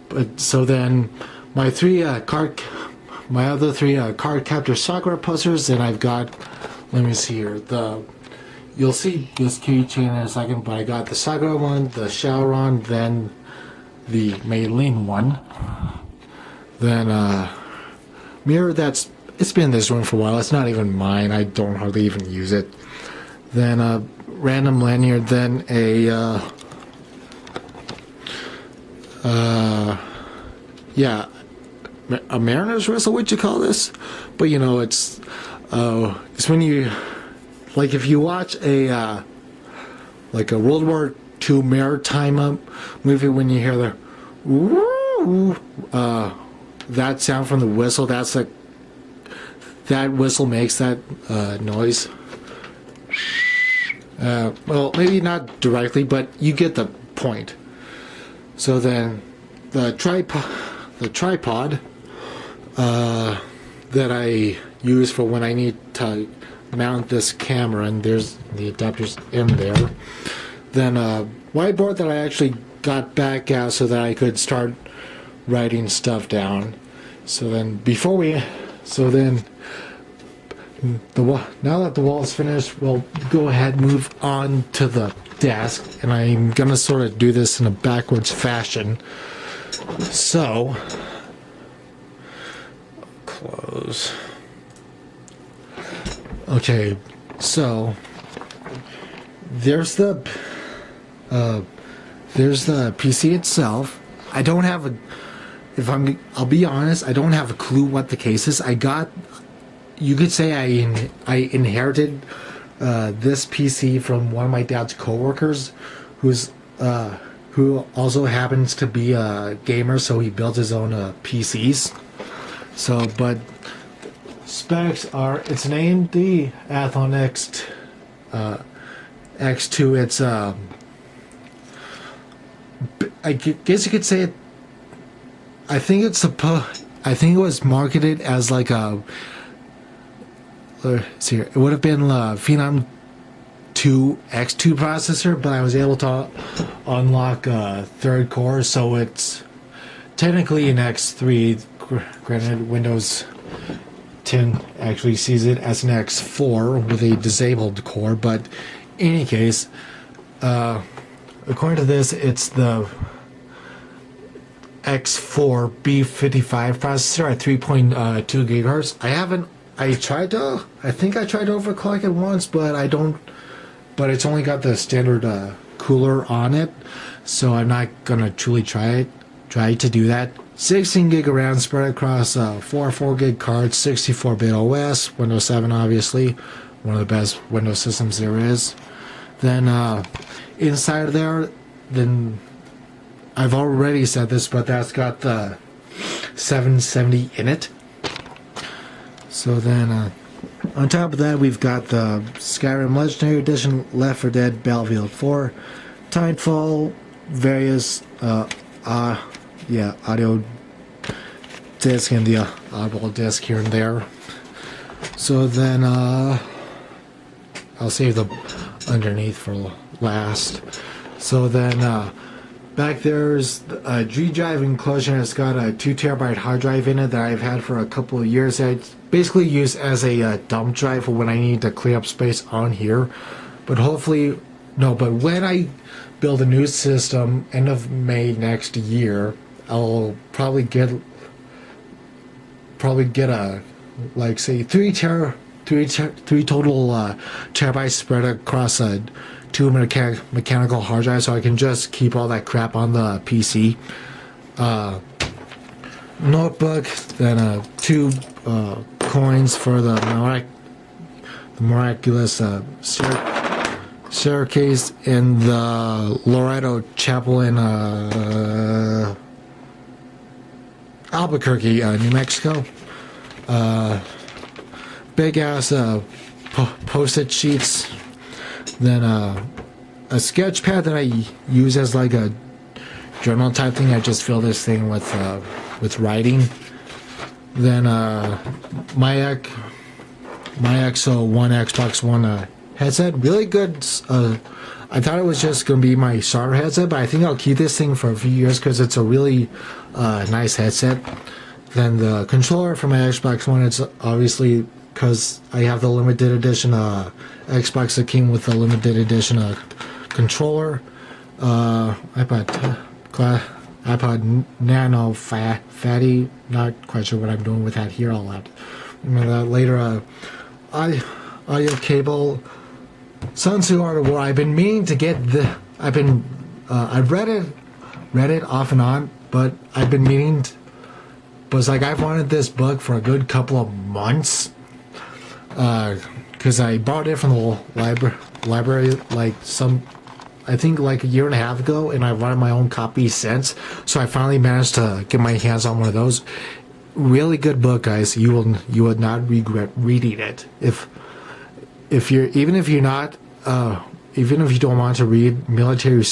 But so then my other three card captor Sakura posters, and I've got, let me see here, you'll see this keychain in a second, but I got the Sakura one, the Shaoran, then the Mei Lin one. Then mirror it's been in this room for a while. It's not even mine. I don't hardly even use it. Then random lanyard. Then a a mariner's whistle, would you call this? But you know, it's when you, like, if you watch a like a World War II maritime movie, when you hear the woo, that sound from the whistle, that's like, that whistle makes that noise. Well, maybe not directly, but you get the point. So then the tripod that I use for when I need to mount this camera, and there's the adapters in there. Then a whiteboard that I actually got back out so that I could start writing stuff down. So then now that the wall is finished, we'll go ahead and move on to the desk, and I'm gonna sort of do this in a backwards fashion. So close. Okay, so there's the PC itself. I don't have I'll be honest, I don't have a clue what the case is. You could say I inherited this PC from one of my dad's coworkers, who also happens to be a gamer, so he built his own PCs. So, but specs are, it's named the Athlon X2. It's I guess you could say it. I think it was marketed as like a. Let's see here. It would have been Phenom 2 X2 processor, but I was able to unlock a third core, so it's technically an X3. Granted, Windows 10 actually sees it as an X4 with a disabled core, but in any case, according to this, it's the X4 B55 processor at 3.2 gigahertz. I think I tried to overclock it once, but it's only got the standard cooler on it, so I'm not gonna truly try to do that. 16 gig of RAM spread across 4 gig cards, 64-bit OS, Windows 7 obviously, one of the best Windows systems there is. Then inside of there, then I've already said this, but that's got the 770 in it. So then, on top of that, we've got the Skyrim Legendary Edition, Left 4 Dead, Battlefield 4, Titanfall, various audio disc and the audible disc here and there. So then, I'll save the underneath for last. So then, back there's a G drive enclosure. It's got a 2 terabyte hard drive in it that I've had for a couple of years. It's basically used as a dump drive for when I need to clear up space on here. But when I build a new system end of May next year, I'll probably get a, like, say 3 total terabytes spread across 2 mechanical hard drives, so I can just keep all that crap on the PC. Notebook, then 2 coins for the miraculous staircase in the Loretto Chapel in Albuquerque, New Mexico. Big ass post-it sheets. Then a sketch pad that I use as like a journal type thing. I just fill this thing with writing. Then my XO One Xbox One headset, really good. I thought it was just gonna be my starter headset, but I think I'll keep this thing for a few years because it's a really nice headset. Then the controller for my Xbox One, it's obviously because I have the limited edition Xbox that came with the limited edition controller. iPod Nano Fatty. Not quite sure what I'm doing with that here. I'll have to remember that later. Audio cable. Sun Tzu Art of War. I've been meaning to get I've read it off and on, but I've been meaning. but it's like I've wanted this book for a good couple of months. Because I bought it from the library like I think like a year and a half ago, and I've wanted my own copy since. So I finally managed to get my hands on one of those. Really good book, guys. You would not regret reading it. If you're even if you don't want to read military,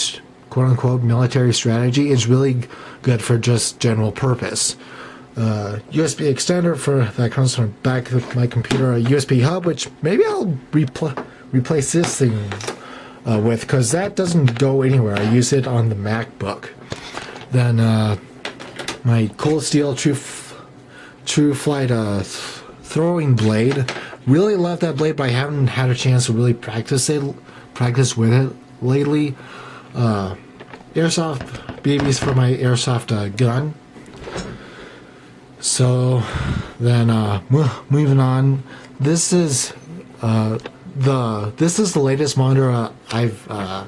quote unquote, military strategy, it's really good for just general purpose. USB extender for that comes from the back of my computer, a USB hub, which maybe I'll replace this thing with, because that doesn't go anywhere. I use it on the MacBook. Then my Cold Steel True Flight throwing blade. Really love that blade, but I haven't had a chance to really practice with it lately. Airsoft BBs for my airsoft gun. So then moving on, this is the latest monitor that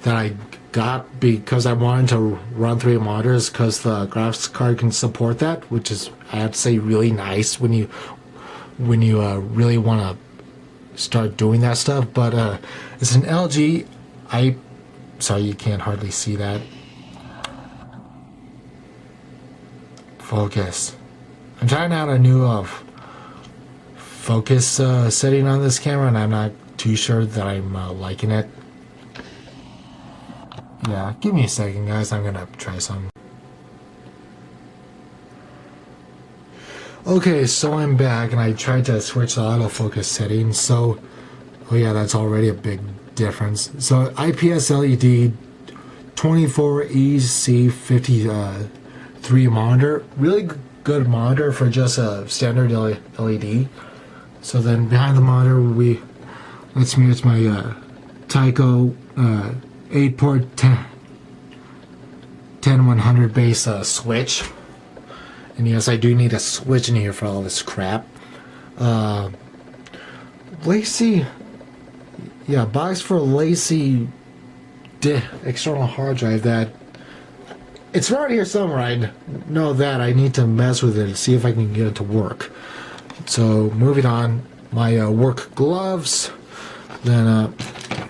I got because I wanted to run 3 monitors, because the graphics card can support that, which is, I have to say, really nice when you really want to start doing that stuff. But it's an LG. Sorry, you can't hardly see that. Focus. I'm trying out a new focus setting on this camera, and I'm not too sure that I'm liking it. Yeah, give me a second, guys. I'm gonna try some. Okay, so I'm back, and I tried to switch the autofocus settings. So, oh yeah, that's already a big difference. So IPS LED 24EC53 monitor, really good monitor for just a standard LED. So then behind the monitor, it's my Tyco 8-port 10100 base switch. And yes, I do need a switch in here for all this crap. Lacy, yeah, box for Lacy external hard drive. That it's around here somewhere. I know that I need to mess with it and see if I can get it to work. So moving on, my work gloves, then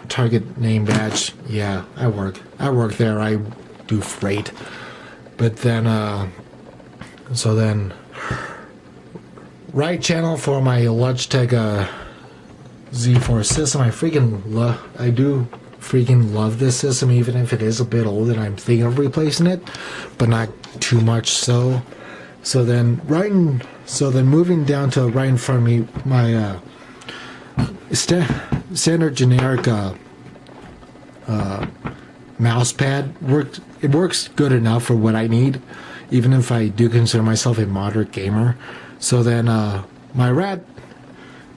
Target name badge. Yeah, I work there. I do freight, but then so then right channel for my Logitech Z4 system. I do freaking love this system, even if it is a bit old and I'm thinking of replacing it, but not too much so. So then moving down to right in front of me, my standard generic mouse pad. It works good enough for what I need, even if I do consider myself a moderate gamer. So then my Rat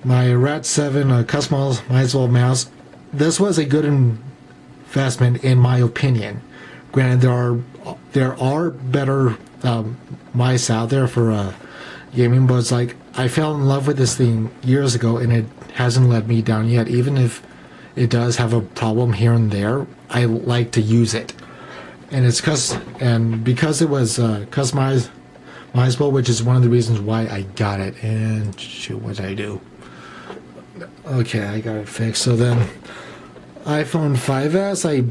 7 customizable mouse. This was a good investment in my opinion. Granted, there are better mice out there for gaming, but it's like I fell in love with this thing years ago, and it hasn't let me down yet. Even if it does have a problem here and there, I like to use it. And it's because it was customizable, which is one of the reasons why I got it. And shoot, what did I do? Okay, I got it fixed. So then, iPhone 5S, I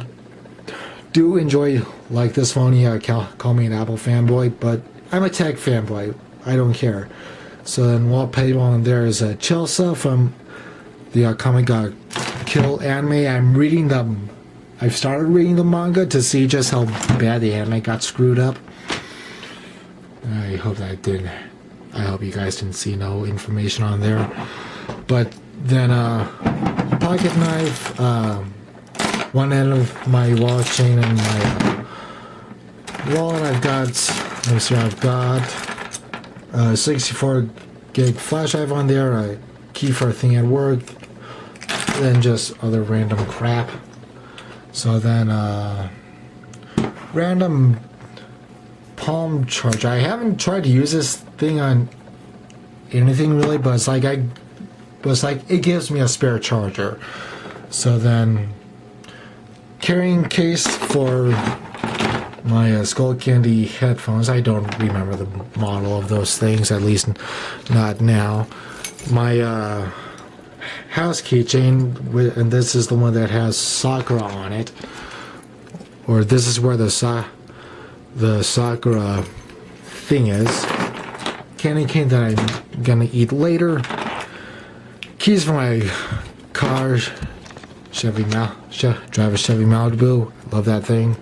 do enjoy like this phone. Yeah, call me an Apple fanboy, but I'm a tech fanboy. I don't care. So then, wallpaper on there is a Chelsea from the comic Kill anime. I've started reading the manga to see just how bad the anime got screwed up. I hope you guys didn't see no information on there. But then pocket knife, one end of my wallet chain, and my wallet. I've got 64 gig flash drive on there, a key for a thing at work, then just other random crap. So then random palm charger. I haven't tried to use this thing on anything really, but it's like it gives me a spare charger. So then carrying case for my Skull Candy headphones. I don't remember the model of those things, at least not now. My house keychain, and this is the one that has Sakura on it, or this is where the Sakura thing is. Candy cane that I'm gonna eat later. Keys for my car, drive a Chevy Malibu. Love that thing.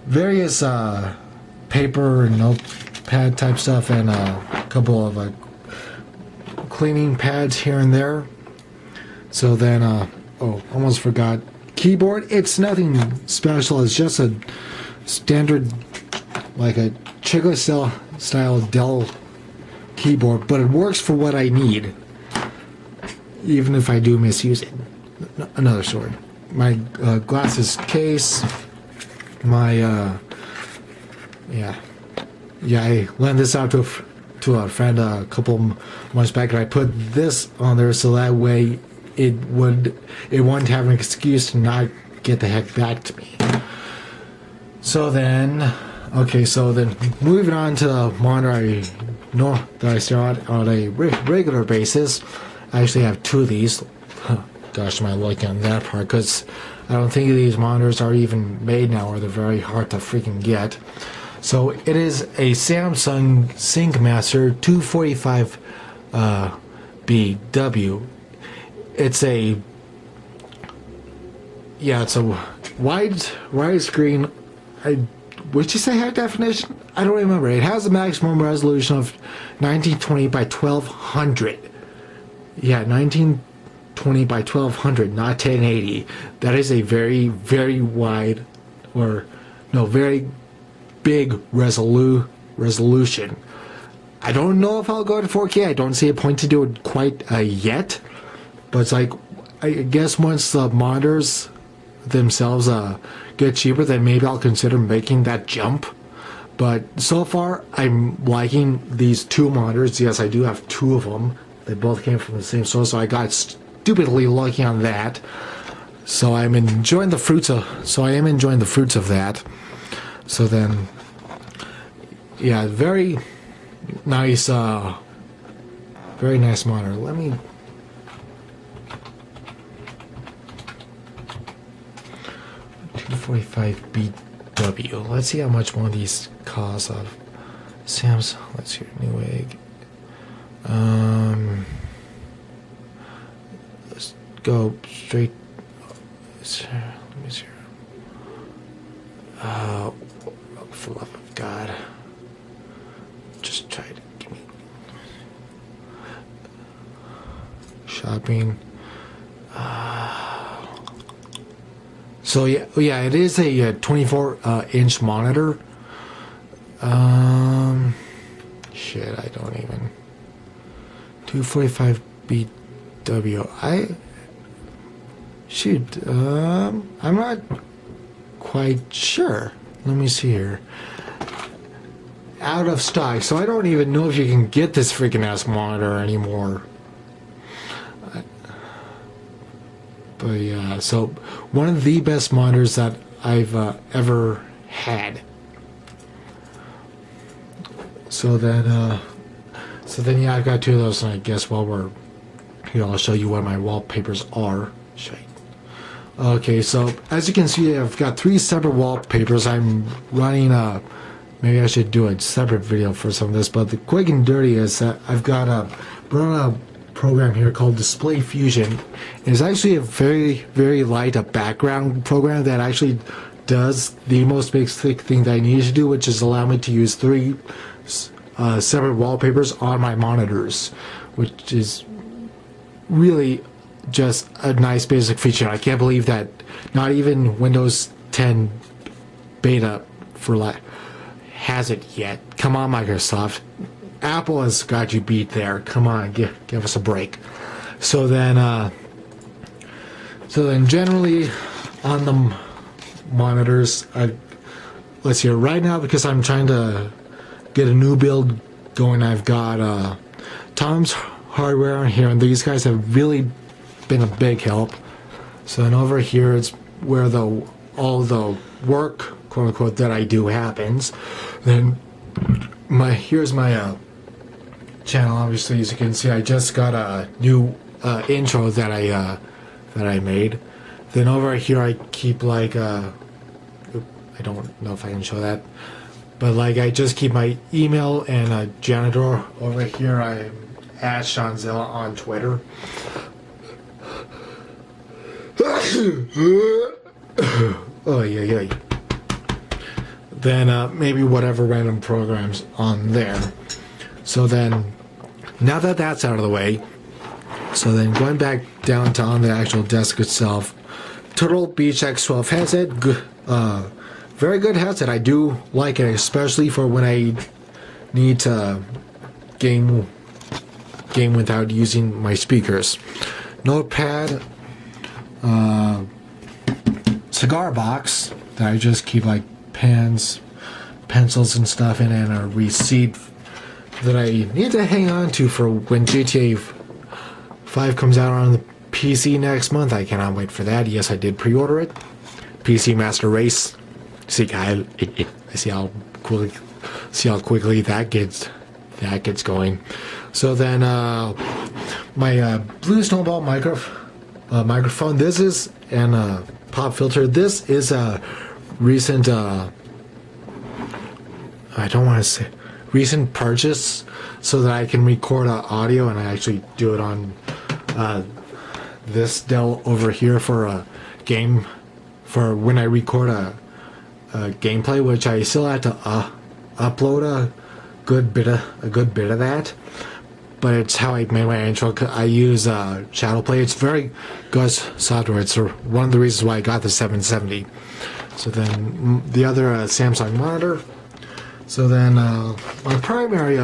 Various paper and notepad type stuff, and a couple of cleaning pads here and there. So then, almost forgot. Keyboard. It's nothing special. It's just a standard, like a Chico style Dell keyboard, but it works for what I need, even if I do misuse it. Another story. My glasses case. My I lent this out to a friend a couple months back, and I put this on there so that way it wouldn't have an excuse to not get the heck back to me. So then moving on to the monitor that I stare at on a regular basis. I actually have two of these. Gosh, am I lucky on that part, because I don't think these monitors are even made now, or they're very hard to freaking get. So it is a Samsung SyncMaster 245 BW. It's a widescreen. Would you say high definition? I don't remember. It has a maximum resolution of 1920 by 1200. Yeah, 1920 by 1200, not 1080. That is a very, very wide, very big resolution. I don't know if I'll go to 4K. I don't see a point to do it quite yet. But it's like, I guess once the monitors themselves get cheaper, then maybe I'll consider making that jump. But so far, I'm liking these two monitors. Yes, I do have two of them. They both came from the same source, so I got stupidly lucky on that. So I am enjoying the fruits of that. So then, yeah, very nice monitor. Let me. $245BW. Let's see how much one of these costs of Samsung. Let's see, Newegg. Let's go straight. Let me see. For the love of God, just try to give me shopping. So yeah, it is a 24-inch monitor. Shit, I don't even. 245BW. I'm not quite sure. Let me see here. Out of stock, so I don't even know if you can get this freaking ass monitor anymore. But yeah, so one of the best monitors that I've ever had. So then yeah, I've got two of those, and I guess while we're here, I'll show you what my wallpapers are. Okay, so as you can see, I've got three separate wallpapers. I'm running maybe I should do a separate video for some of this, but the quick and dirty is that I've got a program here called Display Fusion. It's actually a very, very light background program that actually does the most basic thing that I need to do, which is allow me to use three separate wallpapers on my monitors, which is really just a nice basic feature. I can't believe that not even Windows 10 beta has it yet. Come on, Microsoft. Apple has got you beat there. Come on, give us a break. So then generally on the monitors, let's see, right now, because I'm trying to get a new build going, I've got Tom's Hardware on here, and these guys have really been a big help. So then over here, it's where the all the work, quote unquote, that I do happens, then here's my channel. Obviously, as you can see, I just got a new intro that I made. Then over here, I keep like I don't know if I can show that, but like I just keep my email and janitor. Over here, I'm at Seanzilla on Twitter. Oh yeah. Then maybe whatever random programs on there. So then, now that that's out of the way, so then going back down to on the actual desk itself, Turtle Beach X12 headset, very good headset. I do like it, especially for when I need to game without using my speakers. Notepad, cigar box that I just keep like pens, pencils and stuff in, and a receipt that I need to hang on to for when GTA 5 comes out on the PC next month. I cannot wait for that. Yes, I did pre-order it. PC Master Race. See how quickly that gets going. So then my Blue Snowball microphone. This is and pop filter. This is a recent I don't want to say recent purchase, so that I can record audio, and I actually do it on this Dell over here for a game, for when I record a gameplay, which I still have to upload a good bit of that, but it's how I made my intro. I use Shadowplay. It's very good software. It's one of the reasons why I got the 770. So then the other Samsung monitor. So then my primary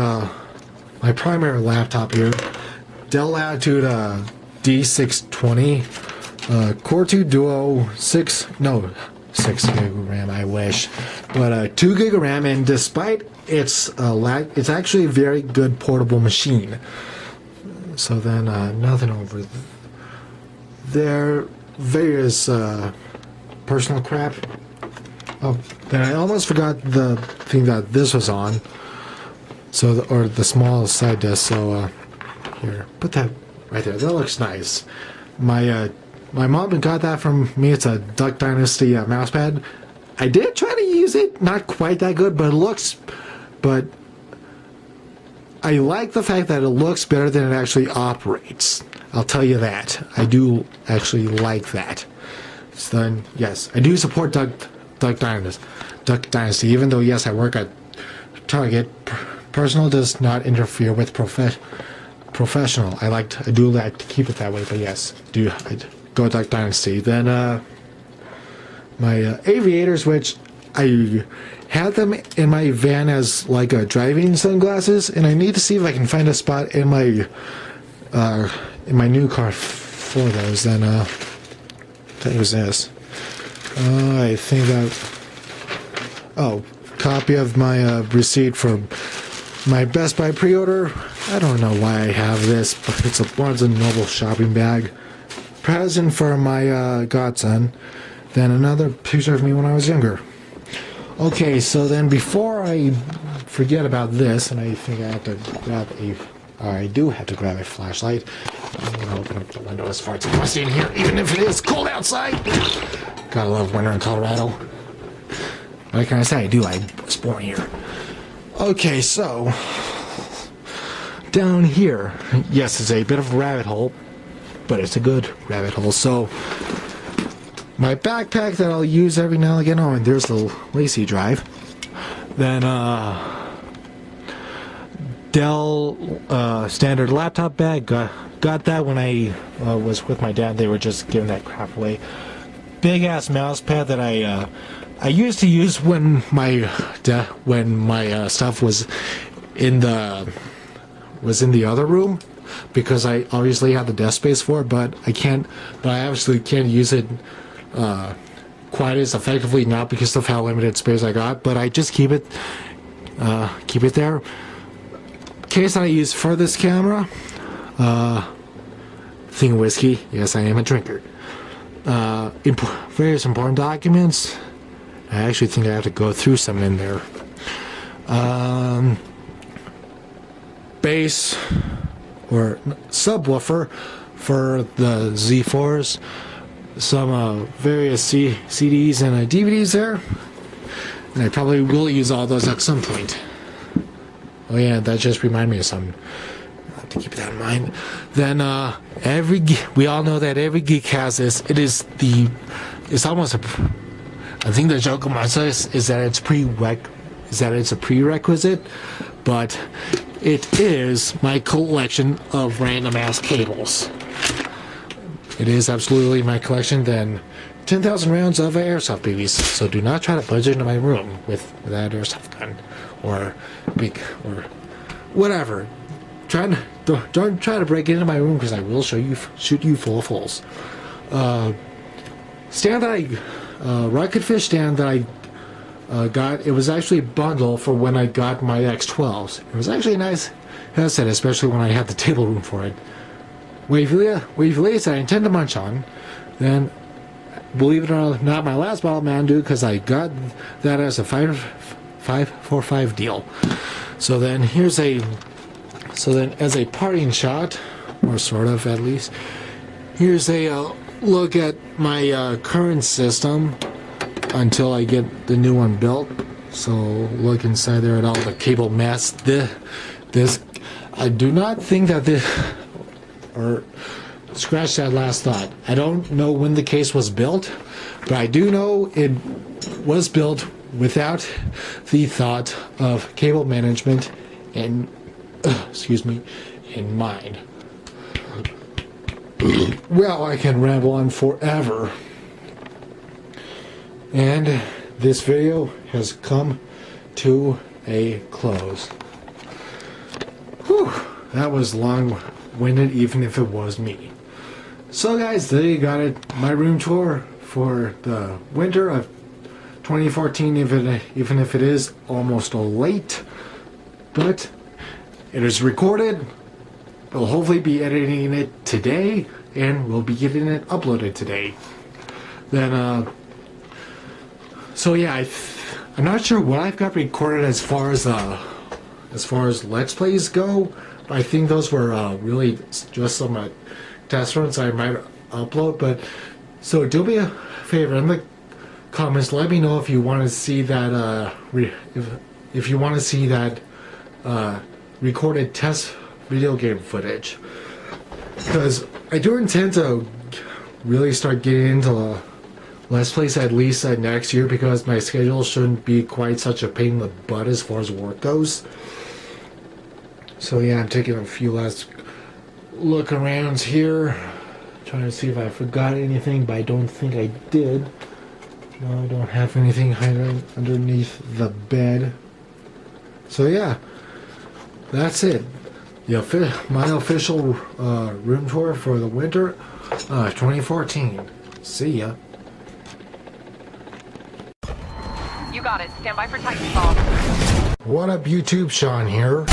laptop here, Dell Latitude D620, Core 2 Duo 6 gig of RAM, I wish, but 2 gig of RAM, and despite it's actually a very good portable machine. So then nothing over there. Various personal crap. Oh, then I almost forgot the thing that this was on. So, the small side desk. So, here, put that right there. That looks nice. My mom got that from me. It's a Duck Dynasty mousepad. I did try to use it. Not quite that good, but but I like the fact that it looks better than it actually operates. I'll tell you that. I do actually like that. So then, yes, I do support Duck Dynasty, even though, yes, I work at Target. Personal does not interfere with professional. I do like to keep it that way, but yes, I go Duck Dynasty. Then my aviators, which I had them in my van as like driving sunglasses, and I need to see if I can find a spot in my new car for those. Then what was this? I think that copy of my receipt for my Best Buy pre-order. I don't know why I have this, but it's a Barnes & Noble shopping bag. Present for my godson. Then another picture of me when I was younger. Okay, so then before I forget about this, and I think I have to I do have to grab a flashlight. I'm going to open up the window as far as I can see in here, even if it is cold outside. Gotta love winter in Colorado. What can I say? I was born here. Okay, so down here, yes, it's a bit of a rabbit hole, but it's a good rabbit hole. So my backpack that I'll use every now and again. Oh, and there's the Lacey drive. Then Dell standard laptop bag. Got that when I was with my dad. They were just giving that crap away. Big ass mouse pad that I used to use when my stuff was in the other room, because I obviously have the desk space for it, but I obviously can't use it quite as effectively now because of how limited space I got, but I just keep it there. Case that I use for this camera, thing of whiskey. Yes, I am a drinker. various important documents. I actually think I have to go through some in there. Bass or subwoofer for the Z4s. Some various CDs and DVDs there. And I probably will use all those at some point. Oh yeah, that just reminded me of something. I have to keep that in mind. Then we all know that every geek has this. It's almost a. I think the joke amongst us is that it's a prerequisite, but it is my collection of random ass cables. It is absolutely my collection. Then 10,000 rounds of airsoft BBs. So do not try to budge into my room with that airsoft gun or whatever. Don't try to break into my room because I will shoot you full of holes. Stand that rocket fish stand that I got. It was actually a bundle for when I got my X12s. It was actually a nice headset, especially when I had the table room for it. Wavelets I intend to munch on. Then, believe it or not, my last bottle of Mountain Dew, because I got that as a 545 deal. So then as a parting shot, or sort of at least, here's a look at my current system until I get the new one built. So look inside there at all the cable mess. This I do not think that this, or scratch that last thought. I don't know when the case was built, but I do know it was built without the thought of cable management in mind. Well, I can ramble on forever. And this video has come to a close. Whew, that was long-winded, even if it was me. So guys, there you got it. My room tour for the winter of 2014, even if it is almost late. But it is recorded. We'll hopefully be editing it today, and we'll be getting it uploaded today. Then, so yeah, I'm not sure what I've got recorded as far as Let's Plays go, but I think those were really just some test runs I might upload. But so do me a favor in the comments, let me know if you want to see that if you want to see that recorded test video game footage, because I do intend to really start getting into Let's Plays at least next year, because my schedule shouldn't be quite such a pain in the butt as far as work goes. So yeah, I'm taking a few last look arounds here, trying to see if I forgot anything, but I don't think I did. No, I don't have anything hiding underneath the bed. So yeah, that's it. My official room tour for the winter 2014. See ya. You got it. Stand by for Titanfall. What up, YouTube? Sean here.